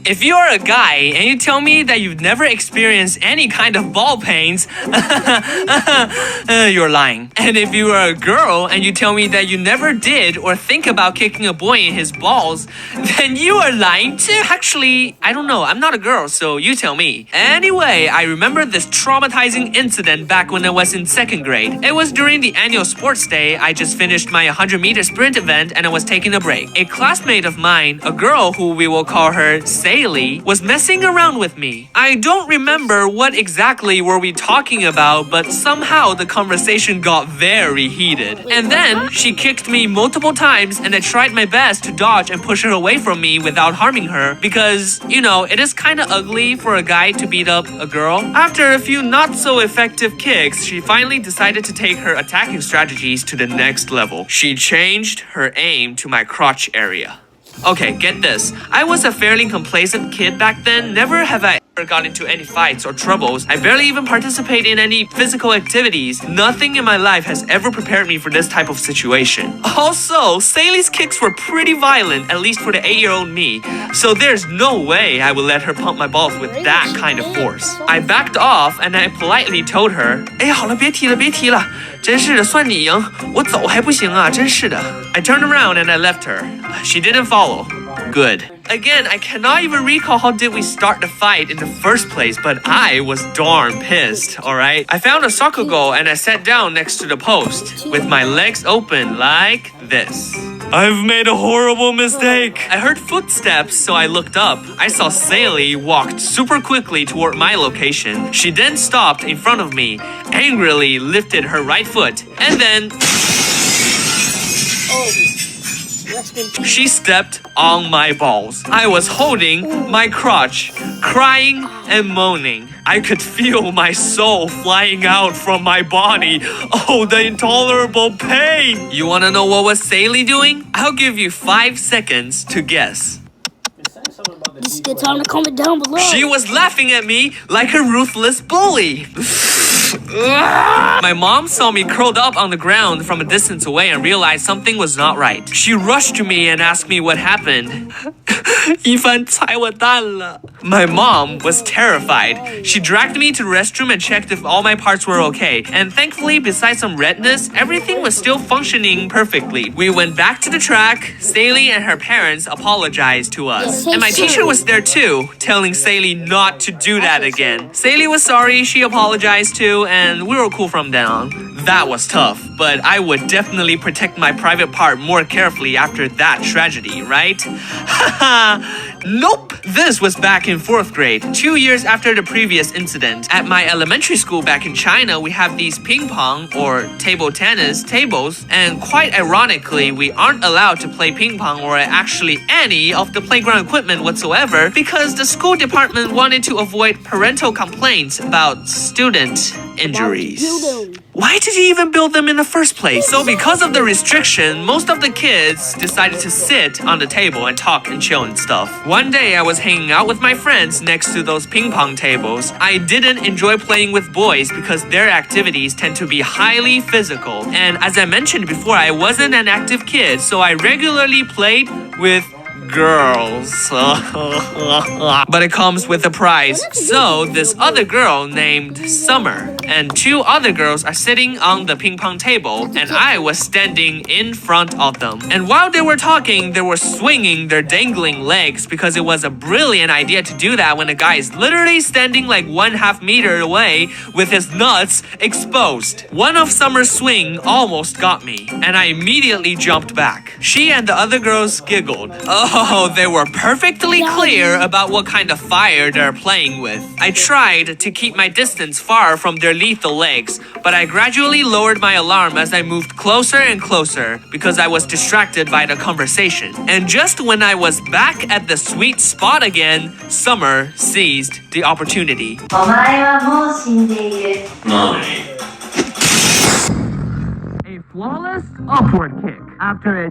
If you are a guy and you tell me that you've never experienced any kind of ball pains, you're lying. And if you are a girl and you tell me that you never did or think about kicking a boy in his balls, then you are lying too. Actually, I don't know. I'm not a girl, so you tell me. Anyway, I remember this traumatizing incident back when I was in 2nd grade. It was during the annual sports day. I just finished my 100-meter sprint event and I was taking a break. A classmate of mine, a girl who we will call her Saily, was messing around with me. I don't remember what exactly were we talking about, but somehow the conversation got very heated. And then she kicked me multiple times and I tried my best to dodge and push her away from me without harming her because, you know, it is kind of ugly for a guy to beat up a girl. After a few not so effective kicks, she finally decided to take her attacking strategies to the next level. She changed her aim to my crotch area. Okay, get this. I was a fairly complacent kid back then. Never have I ever got into any fights or troubles. I barely even participate in any physical activities. Nothing in my life has ever prepared me for this type of situation. Also, Saily's kicks were pretty violent, at least for the 8-year-old me. So there's no way I will let her pump my balls with that kind of force. I backed off and I politely told her, 哎，好了，别提了，别提了，真是的，算你赢，我走还不行啊，真是的。I turned around and I left her. She didn't follow. Good. Again, I cannot even recall how did we start the fight in the first place, but I was darn pissed, alright? I found a soccer goal and I sat down next to the post with my legs open like this. I've made a horrible mistake. I heard footsteps, so I looked up. I saw Saily walked super quickly toward my location. She then stopped in front of me, angrily lifted her right foot, and then she stepped on my balls. I was holding my crotch, crying and moaning. I could feel my soul flying out from my body. Oh, the intolerable pain! You wanna know what was Saily doing? I'll give you 5 seconds to guess. Just get time to comment down below. She was laughing at me like a ruthless bully. My mom saw me curled up on the ground from a distance away and realized something was not right. She rushed to me and asked me what happened. 一帆踩我蛋了. My mom was terrified. She dragged me to the restroom and checked if all my parts were okay. And thankfully, besides some redness, everything was still functioning perfectly. We went back to the track. Saily and her parents apologized to us. And my teacher was there too, telling Saily not to do that again. Saily was sorry, she apologized too, and we were cool from then on. That was tough, but I would definitely protect my private part more carefully after that tragedy, right? Haha, nope! This was back in 4th grade, 2 years after the previous incident. At my elementary school back in China, we have these ping pong or table tennis tables, and quite ironically, we aren't allowed to play ping pong or actually any of the playground equipment whatsoever because the school department wanted to avoid parental complaints about student injuries. Why did you even build them in the first place? So because of the restriction, most of the kids decided to sit on the table and talk and chill and stuff. One day I was hanging out with my friends next to those ping pong tables. I didn't enjoy playing with boys because their activities tend to be highly physical. And as I mentioned before, I wasn't an active kid, so I regularly played with girls. But it comes with a price. So this other girl named Summer and 2 other girls are sitting on the ping pong table and I was standing in front of them. And while they were talking, they were swinging their dangling legs because it was a brilliant idea to do that when a guy is literally standing like 1/2 meter away with his nuts exposed. One of Summer's swing almost got me and I immediately jumped back. She and the other girls giggled. Oh, they were perfectly clear about what kind of fire they're playing with. I tried to keep my distance far from their lethal legs, but I gradually lowered my alarm as I moved closer and closer because I was distracted by the conversation. And just when I was back at the sweet spot again, Summer seized the opportunity. お前はもう死んでいる。 A flawless upward kick after a